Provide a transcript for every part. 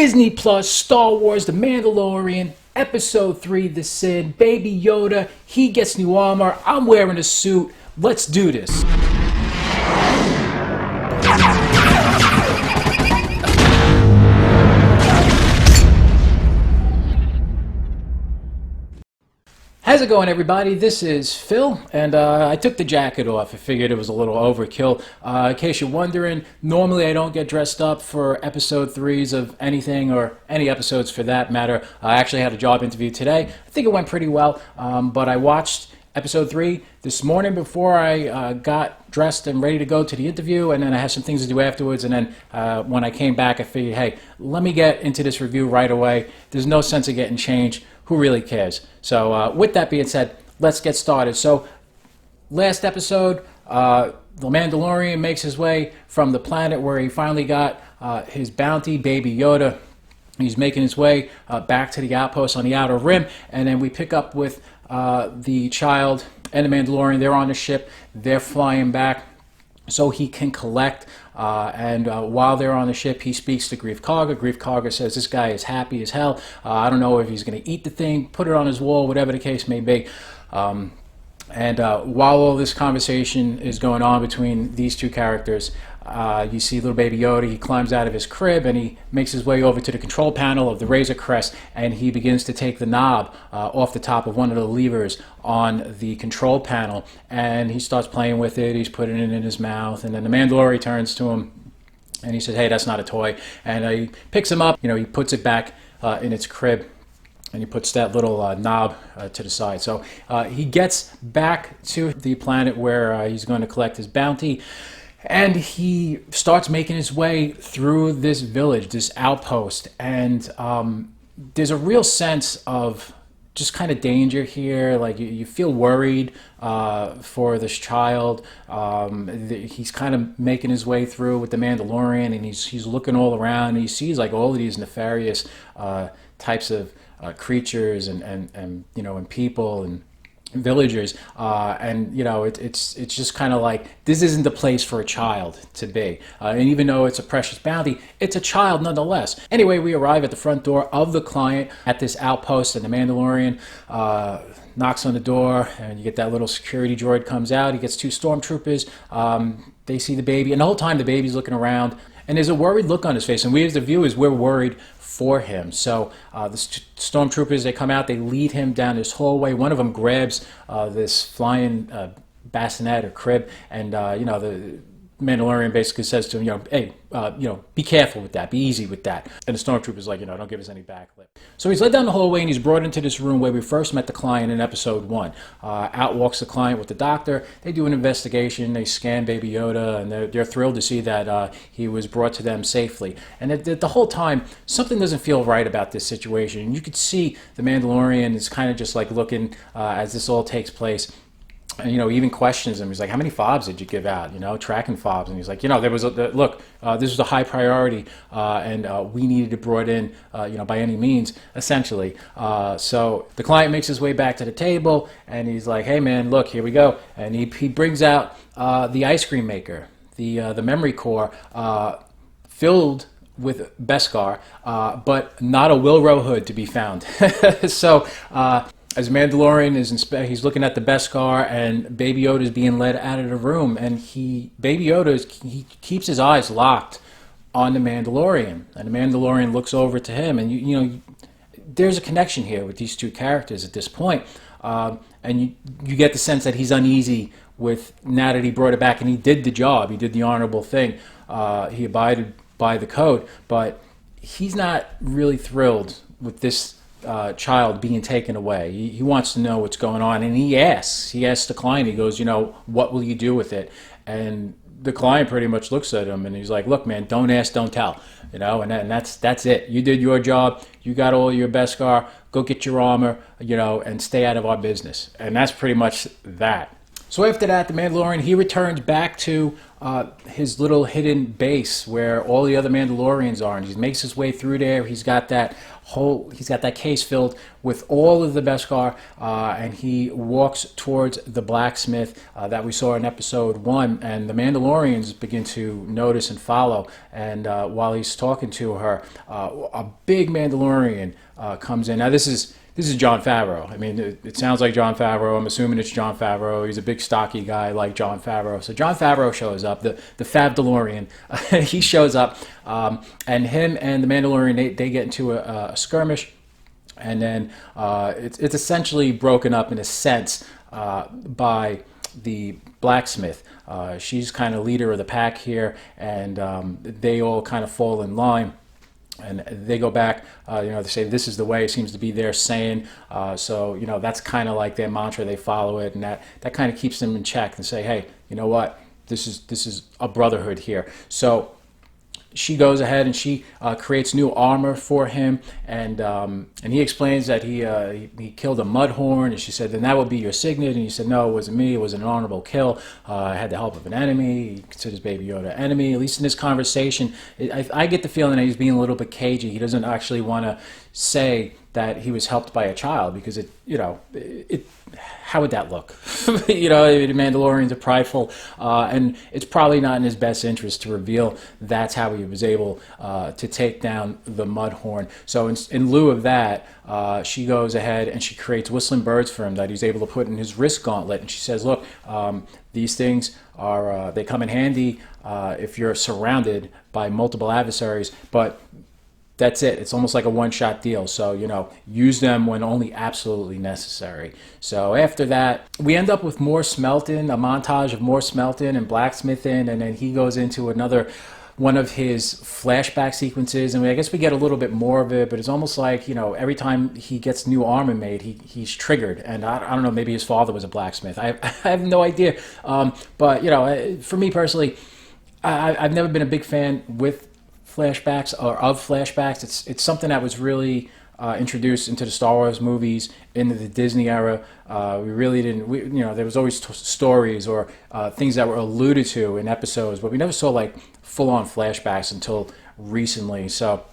Disney Plus, Star Wars, The Mandalorian, Episode 3, The Sin, Baby Yoda, he gets new armor, I'm wearing a suit, let's do this. How's it going, everybody? This is Phil, and I took the jacket off. I figured it was a little overkill. In case you're wondering, normally I don't get dressed up for episode 3s of anything, or any episodes for that matter. I actually had a job interview today. I think it went pretty well, but I watched episode 3 this morning before I got dressed and ready to go to the interview, and then I had some things to do afterwards, and then when I came back I figured, hey, let me get into this review right away. There's no sense of getting changed. Who really cares? So with that being said, let's get started. So last episode, the Mandalorian makes his way from the planet where he finally got his bounty, Baby Yoda. He's making his way back to the outpost on the Outer Rim, and then we pick up with the child and the Mandalorian. They're on the ship. They're flying back so he can collect. And while they're on the ship, he speaks to Greef Karga. Greef Karga says this guy is happy as hell. I don't know if he's going to eat the thing, put it on his wall, whatever the case may be. And while all this conversation is going on between these two characters, you see little Baby Yoda. He climbs out of his crib and he makes his way over to the control panel of the Razor Crest, and he begins to take the knob off the top of one of the levers on the control panel, and he starts playing with it. He's putting it in his mouth, and then the Mandalorian turns to him and he says, hey, that's not a toy, and he picks him up. He puts it back in its crib, and he puts that little knob to the side. So he gets back to the planet where he's going to collect his bounty, and he starts making his way through this village, this outpost, and there's a real sense of just kind of danger here. Like you feel worried for this child. He's kind of making his way through with the Mandalorian, and he's looking all around, and he sees like all of these nefarious types of creatures and people and villagers, and it's just kind of like, this isn't the place for a child to be, and even though it's a precious bounty, it's a child nonetheless. Anyway, we arrive at the front door of the client at this outpost, and the Mandalorian knocks on the door, and you get that little security droid comes out. He gets two stormtroopers. They see the baby, and the whole time the baby's looking around, and there's a worried look on his face, and we as the viewers, we're worried for him. So the stormtroopers, they come out, they lead him down this hallway. One of them grabs this flying bassinet or crib, and the Mandalorian basically says to him, hey, be careful with that, be easy with that. And the stormtrooper's like, don't give us any backlip. So he's led down the hallway, and he's brought into this room where we first met the client in episode 1. Out walks the client with the doctor. They do an investigation. They scan Baby Yoda, and they're thrilled to see that he was brought to them safely. And the whole time, something doesn't feel right about this situation. And you could see the Mandalorian is kind of just like looking as this all takes place. And, he even questions him. He's like, how many fobs did you give out? Tracking fobs. And he's like, there was look, this was a high priority, and we needed it brought in, by any means, essentially. So the client makes his way back to the table, and he's like, hey, man, look, here we go. And he brings out the ice cream maker, the memory core, filled with Beskar, but not a Wilro hood to be found. So as Mandalorian he's looking at the Beskar, and Baby Yoda is being led out of the room, and Baby Yoda he keeps his eyes locked on the Mandalorian, and the Mandalorian looks over to him, and there's a connection here with these two characters at this point, and you get the sense that he's uneasy with, now that he brought it back and he did the job, he did the honorable thing, he abided by the code, but he's not really thrilled with this child being taken away. He wants to know what's going on, and he asks the client, he goes, what will you do with it? And the client pretty much looks at him, and he's like, look, man, don't ask, don't tell, and that's it. You did your job, you got all your Beskar, go get your armor, and stay out of our business. And that's pretty much that. So after that, the Mandalorian, he returns back to his little hidden base where all the other Mandalorians are, and he makes his way through there. He's got that case filled with all of the Beskar, and he walks towards the blacksmith that we saw in episode 1, and the Mandalorians begin to notice and follow. And while he's talking to her, a big Mandalorian comes in. Now this is John Favreau. I mean, it sounds like John Favreau. I'm assuming it's John Favreau. He's a big, stocky guy like John Favreau. So John Favreau shows up, the Favdalorian. He shows up, and him and the Mandalorian, they get into a skirmish, and then it's essentially broken up in a sense by the blacksmith. She's kind of leader of the pack here, and they all kind of fall in line. And they go back, they say this is the way. It seems to be their saying. So, that's kind of like their mantra. They follow it, and that kind of keeps them in check and say, hey, you know what? This is a brotherhood here. So she goes ahead and she creates new armor for him, and he explains that he killed a mudhorn, and she said, then that would be your signet, and he said, no, it wasn't me, it was an honorable kill. I had the help of an enemy. He considers Baby Yoda an enemy. At least in this conversation, I get the feeling that he's being a little bit cagey. He doesn't actually want to say that he was helped by a child, because how would that look? The Mandalorians are prideful, and it's probably not in his best interest to reveal that's how he was able to take down the Mudhorn. So in lieu of that, she goes ahead and she creates whistling birds for him that he's able to put in his wrist gauntlet. And she says, look, these things are they come in handy if you're surrounded by multiple adversaries, but that's it. It's almost like a one-shot deal. So, use them when only absolutely necessary. So after that, we end up with more smelting, a montage of more smelting and blacksmithing, and then he goes into another one of his flashback sequences, and I guess we get a little bit more of it, but it's almost like, every time he gets new armor made, he's triggered. And I don't know, maybe his father was a blacksmith. I have no idea. But, for me personally, I've never been a big fan with flashbacks or of flashbacks. It's something that was really introduced into the Star Wars movies in the Disney era. We really didn't, there was always stories or things that were alluded to in episodes, but we never saw like full-on flashbacks until recently. So,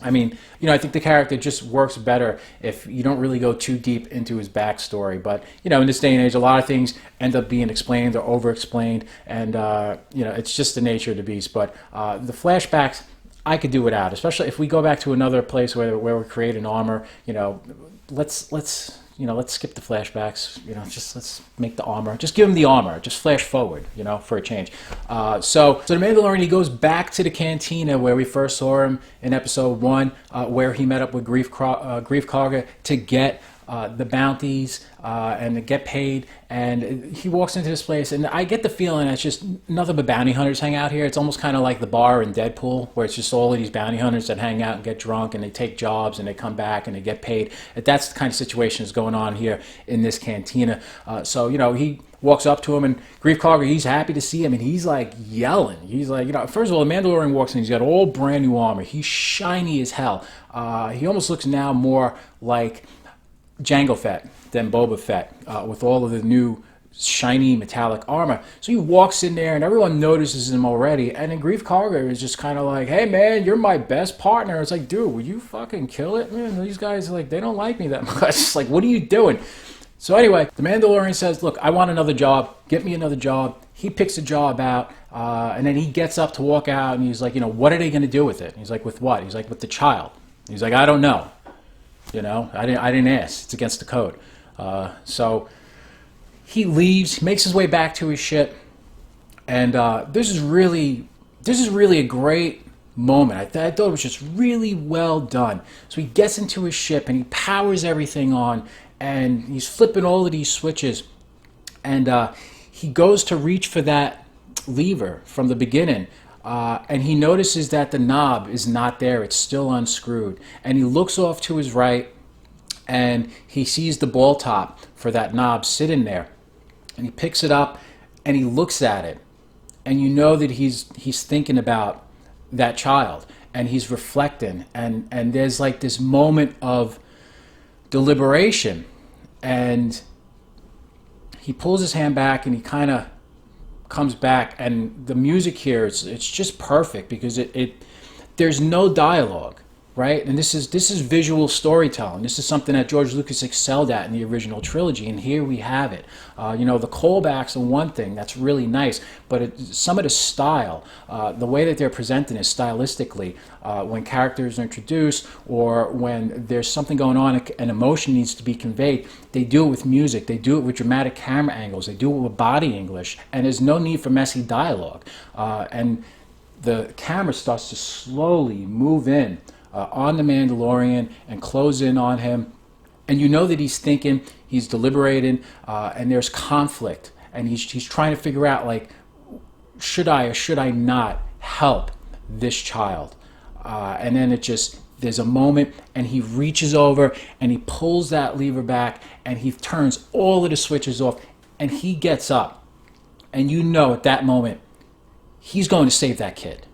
I mean, I think the character just works better if you don't really go too deep into his backstory. But, in this day and age, a lot of things end up being explained or over-explained, and, it's just the nature of the beast. But the flashbacks, I could do without, especially if we go back to another place where we create an armor. Let's skip the flashbacks. Just let's make the armor. Just give him the armor. Just flash forward. For a change. So the Mandalorian, he goes back to the Cantina where we first saw him in episode 1, where he met up with Grief Karga to get the bounties and to get paid. And he walks into this place, and I get the feeling it's just nothing but bounty hunters hang out here. It's almost kind of like the bar in Deadpool, where it's just all of these bounty hunters that hang out and get drunk, and they take jobs, and they come back, and they get paid. And that's the kind of situation that's going on here in this Cantina. So he walks up to him, and Grief Karga, he's happy to see him, and he's like yelling. He's like, first of all, the Mandalorian walks in, he's got all brand new armor. He's shiny as hell. He almost looks now more like Jango Fett than Boba Fett, with all of the new shiny metallic armor. So he walks in there, and everyone notices him already. And then Grief Karga is just kind of like, hey man, you're my best partner. It's like, dude, will you fucking kill it, man? These guys, they don't like me that much. It's like, what are you doing? So anyway, the Mandalorian says, look, I want another job. Get me another job. He picks a job out, and then he gets up to walk out, and he's like, what are they going to do with it? He's like, with what? He's like, with the child. He's like, I don't know. I didn't ask. It's against the code. So he leaves, makes his way back to his ship, and this is really a great moment. I thought it was just really well done. So he gets into his ship and he powers everything on, and he's flipping all of these switches, and he goes to reach for that lever from the beginning. And he notices that the knob is not there. It's still unscrewed. And he looks off to his right, and he sees the ball top for that knob sitting there. And he picks it up, and he looks at it. And you know that he's thinking about that child, and he's reflecting. And there's like this moment of deliberation. And he pulls his hand back, and he kind of comes back, and the music here, it's just perfect because there's no dialogue, right? And this is visual storytelling. This is something that George Lucas excelled at in the original trilogy, and here we have it. The callbacks are one thing that's really nice, but some of the style, the way that they're presented is stylistically, when characters are introduced or when there's something going on, an emotion needs to be conveyed, they do it with music, they do it with dramatic camera angles, they do it with body English, and there's no need for messy dialogue. And the camera starts to slowly move in on the Mandalorian and close in on him, and you know that he's thinking, he's deliberating, and there's conflict, and he's trying to figure out, like, should I or should I not help this child? And then there's a moment, and he reaches over and he pulls that lever back and he turns all of the switches off, and he gets up, and you know at that moment he's going to save that kid.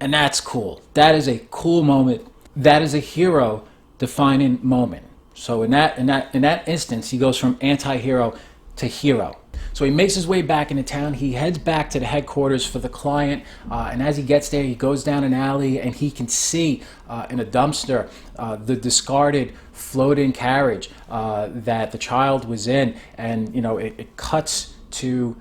And that's cool. That is a cool moment. That is a hero defining moment. So in that instance, he goes from anti-hero to hero. So he makes his way back into town. He heads back to the headquarters for the client, and as he gets there, he goes down an alley, and he can see in a dumpster the discarded floating carriage that the child was in, and it cuts to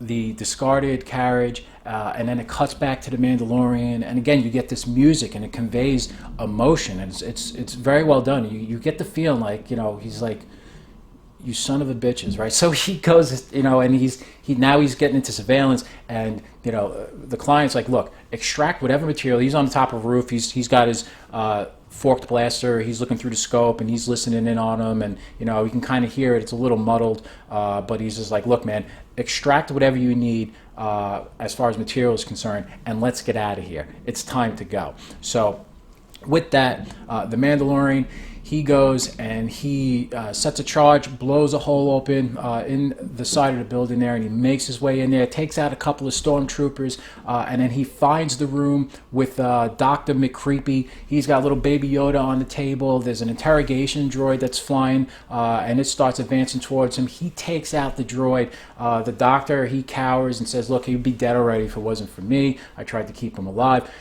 the discarded carriage, and then it cuts back to the Mandalorian, and again you get this music, and it conveys emotion, and it's very well done. You get the feeling like he's like, you son of a bitches, right? So he goes, and he's getting into surveillance, and the client's like, look, extract whatever material. He's on the top of a roof. He's got his forked blaster. He's looking through the scope, and he's listening in on him, and you can kind of hear it. It's a little muddled, but he's just like, look, man, extract whatever you need as far as material is concerned, and let's get out of here. It's time to go. So with that, the Mandalorian, he goes and he sets a charge, blows a hole open in the side of the building there, and he makes his way in there, takes out a couple of stormtroopers, and then he finds the room with Dr. McCreepy. He's got a little Baby Yoda on the table. There's an interrogation droid that's flying, and it starts advancing towards him. He takes out the droid. The doctor, he cowers and says, look, he'd be dead already if it wasn't for me. I tried to keep him alive.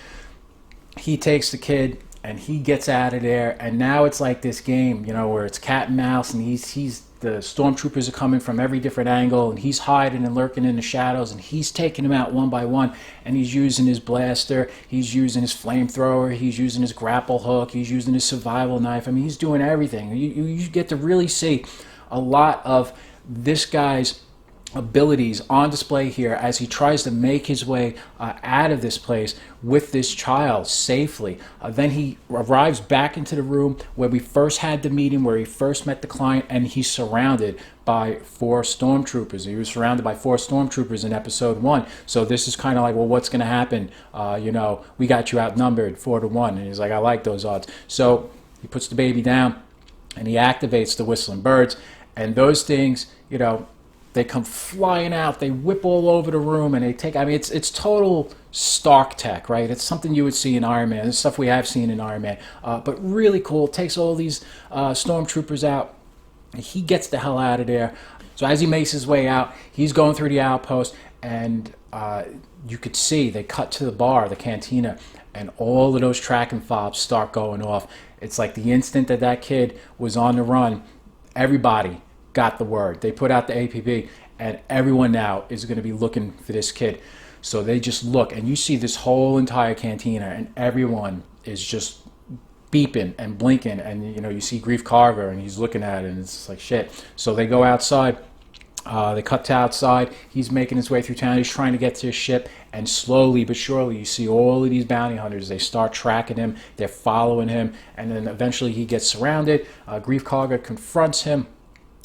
He takes the kid, and he gets out of there, and now it's like this game, where it's cat and mouse, and the stormtroopers are coming from every different angle, and he's hiding and lurking in the shadows, and he's taking them out one by one, and he's using his blaster, he's using his flamethrower, he's using his grapple hook, he's using his survival knife. I mean, he's doing everything. You get to really see a lot of this guy's abilities on display here as he tries to make his way out of this place with this child safely. Then he arrives back into the room where we first had the meeting, where he first met the client, and he's surrounded by 4 stormtroopers. He was surrounded by 4 stormtroopers in episode 1. So this is kind of like, well, what's going to happen? We got you outnumbered 4-1. And he's like, I like those odds. So he puts the baby down and he activates the whistling birds, and those things, they come flying out, they whip all over the room, and it's total Stark tech, right? It's something you would see in Iron Man. It's stuff we have seen in Iron Man. But really cool. It takes all these stormtroopers out. He gets the hell out of there. So as he makes his way out, he's going through the outpost, and you could see they cut to the bar, the Cantina, and all of those tracking fobs start going off. It's like the instant that kid was on the run, everybody got the word. They put out the APB, and everyone now is going to be looking for this kid. So they just look, and you see this whole entire Cantina, and everyone is just beeping and blinking, and you see Grief Karga, and he's looking at it, and it's like shit. So they go outside. They cut to outside. He's making his way through town. He's trying to get to his ship, and slowly but surely you see all of these bounty hunters. They start tracking him. They're following him, and then eventually he gets surrounded. Grief Karga confronts him,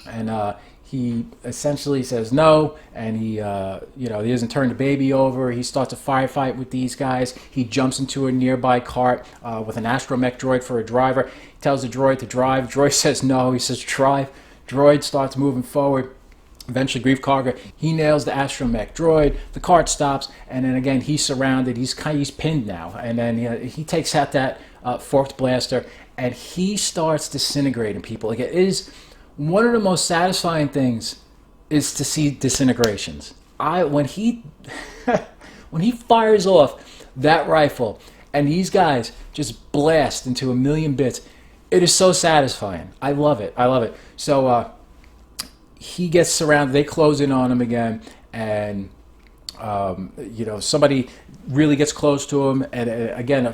and he essentially says no, and he doesn't turn the baby over. He starts a firefight with these guys. He jumps into a nearby cart with an astromech droid for a driver. He tells the droid to drive. Droid says no. He says drive. Droid starts moving forward. Eventually, Grief Karga, he nails the astromech droid. The cart stops, and then again he's surrounded. He's pinned now, and then he takes out that forked blaster, and he starts disintegrating people. Like, it is one of the most satisfying things is to see disintegrations. I when he when he fires off that rifle and these guys just blast into a million bits, it is so satisfying. I love it. I love it. So he gets surrounded. They close in on him again, and somebody really gets close to him, and again, a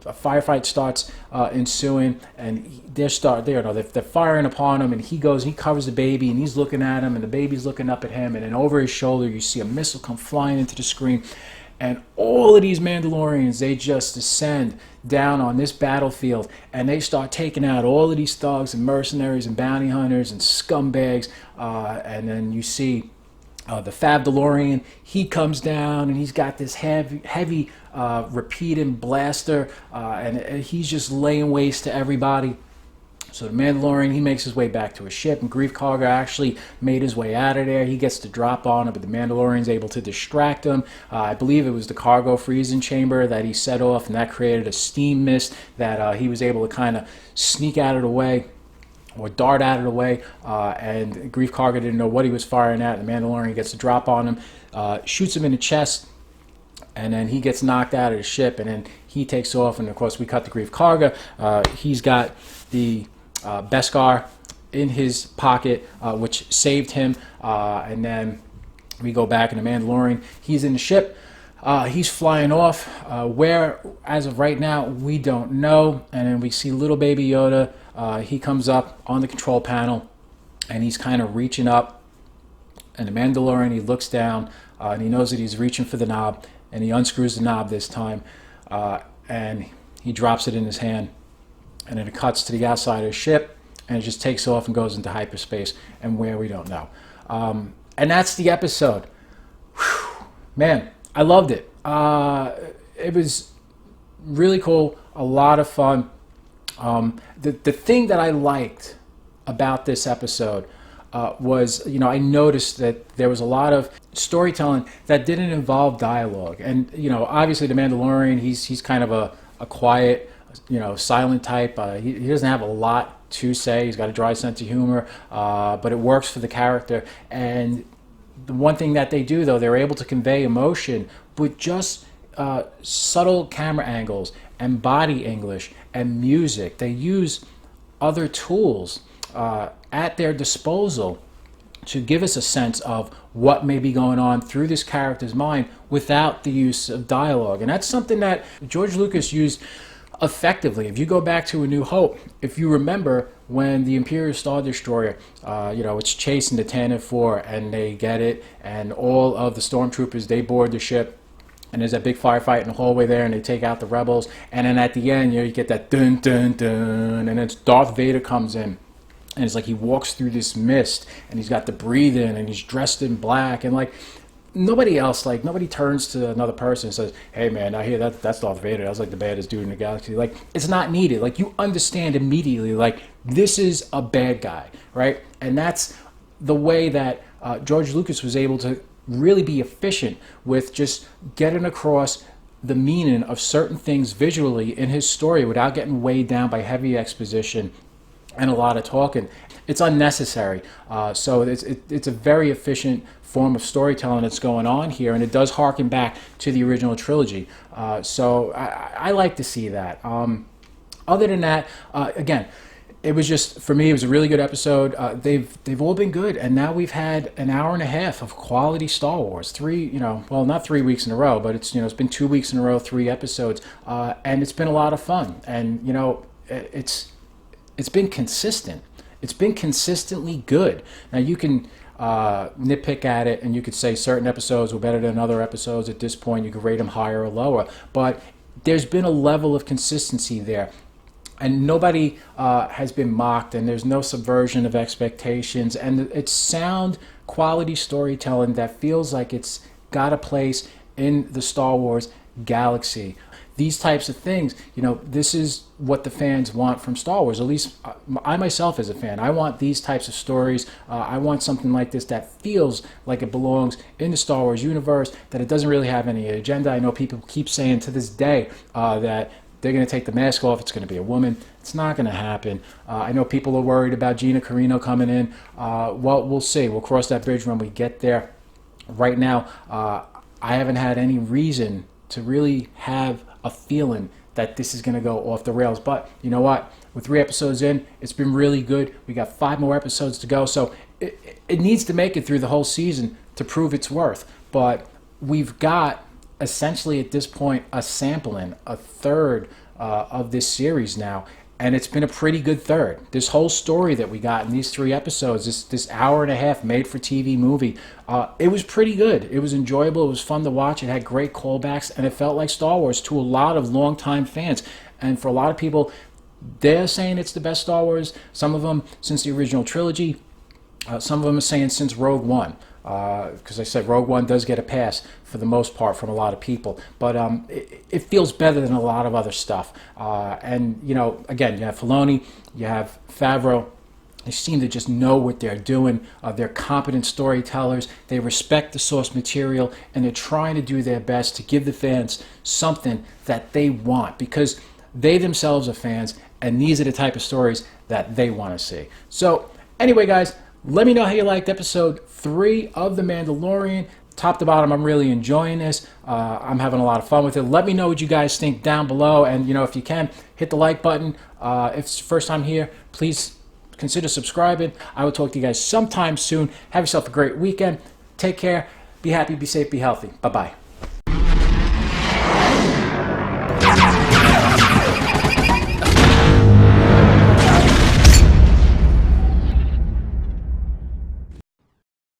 firefight starts ensuing, and they're firing upon him, and he covers the baby, and he's looking at him, and the baby's looking up at him, and then over his shoulder, you see a missile come flying into the screen, and all of these Mandalorians, they just descend down on this battlefield, and they start taking out all of these thugs and mercenaries and bounty hunters and scumbags, and then you see the Favdalorian, he comes down and he's got this heavy repeating blaster, and he's just laying waste to everybody. So the Mandalorian, he makes his way back to his ship, and Grief Karga actually made his way out of there. He gets to drop on him, but the Mandalorian's able to distract him. I believe it was the cargo freezing chamber that he set off, and that created a steam mist that he was able to kind of sneak out of the way, or dart out of the way, and Grief Karga didn't know what he was firing at. The Mandalorian gets to drop on him, shoots him in the chest, and then he gets knocked out of the ship, and then he takes off, and of course we cut to Grief Karga. He's got the Beskar in his pocket, which saved him, and then we go back, and the Mandalorian, he's in the ship. He's flying off. Where, as of right now, we don't know. And then we see little baby Yoda. He comes up on the control panel, and he's kind of reaching up. And the Mandalorian, he looks down, and he knows that he's reaching for the knob, and he unscrews the knob this time, and he drops it in his hand. And then it cuts to the outside of the ship, and it just takes off and goes into hyperspace, and where we don't know. And that's the episode. Whew. Man, I loved it. It was really cool, a lot of fun. The thing that I liked about this episode was, I noticed that there was a lot of storytelling that didn't involve dialogue. And, obviously the Mandalorian, he's kind of a quiet, silent type. He doesn't have a lot to say. He's got a dry sense of humor, but it works for the character. And the one thing that they do, though, they're able to convey emotion with just subtle camera angles and body English and music. They use other tools at their disposal to give us a sense of what may be going on through this character's mind without the use of dialogue. And that's something that George Lucas used effectively. If you go back to A New Hope, if you remember when the Imperial Star Destroyer, it's chasing the Tantive 4, and they get it, and all of the stormtroopers, they board the ship, and there's that big firefight in the hallway there, and they take out the rebels, and then at the end, you get that dun dun dun, and then Darth Vader comes in, and it's like he walks through this mist, and he's got the breathing, and he's dressed in black, and nobody turns to another person and says, hey man, I hear that's Darth Vader, that's like the baddest dude in the galaxy. It's not needed. You understand immediately, this is a bad guy, right? And that's the way that George Lucas was able to really be efficient with just getting across the meaning of certain things visually in his story without getting weighed down by heavy exposition and a lot of talking. It's unnecessary. So it's a very efficient form of storytelling that's going on here, and it does harken back to the original trilogy. So I like to see that. Other than that, again, it was just, for me, it was a really good episode. They've all been good, and now we've had an hour and a half of quality Star Wars. Not 3 weeks in a row, but it's been 2 weeks in a row, 3 episodes, and it's been a lot of fun. And it's been consistent. It's been consistently good. Now you can nitpick at it, and you could say certain episodes were better than other episodes. At this point, you could rate them higher or lower, but there's been a level of consistency there. And nobody has been mocked, and there's no subversion of expectations, and it's sound quality storytelling that feels like it's got a place in the Star Wars galaxy. These types of things, this is what the fans want from Star Wars. At least I myself as a fan, I want these types of stories. I want something like this that feels like it belongs in the Star Wars universe, that it doesn't really have any agenda. I know people keep saying to this day that they're going to take the mask off, it's going to be a woman. It's not going to happen. I know people are worried about Gina Carano coming in. Well, we'll see. We'll cross that bridge when we get there. right now, I haven't had any reason to really have a feeling that this is going to go off the rails. But you know what? With 3 episodes in, it's been really good. We got 5 more episodes to go, so it needs to make it through the whole season to prove its worth. But we've got essentially at this point a sampling, a third of this series now, and it's been a pretty good third. This whole story that we got in these 3 episodes, this hour and a half made-for-TV movie, it was pretty good. It was enjoyable. It was fun to watch. It had great callbacks, and it felt like Star Wars to a lot of longtime fans. And for a lot of people, they're saying it's the best Star Wars. Some of them since the original trilogy. Some of them are saying since Rogue One. Because I said Rogue One does get a pass for the most part from a lot of people, but it feels better than a lot of other stuff. And you know, again, you have Filoni, you have Favreau. They seem to just know what they're doing. They're competent storytellers. They respect the source material, and they're trying to do their best to give the fans something that they want, because they themselves are fans, and these are the type of stories that they want to see. So anyway, guys, let me know how you liked episode 3 of The Mandalorian. Top to bottom, I'm really enjoying this. I'm having a lot of fun with it. Let me know what you guys think down below. And, you know, if you can, hit the like button. If it's your first time here, please consider subscribing. I will talk to you guys sometime soon. Have yourself a great weekend. Take care. Be happy, be safe, be healthy. Bye-bye.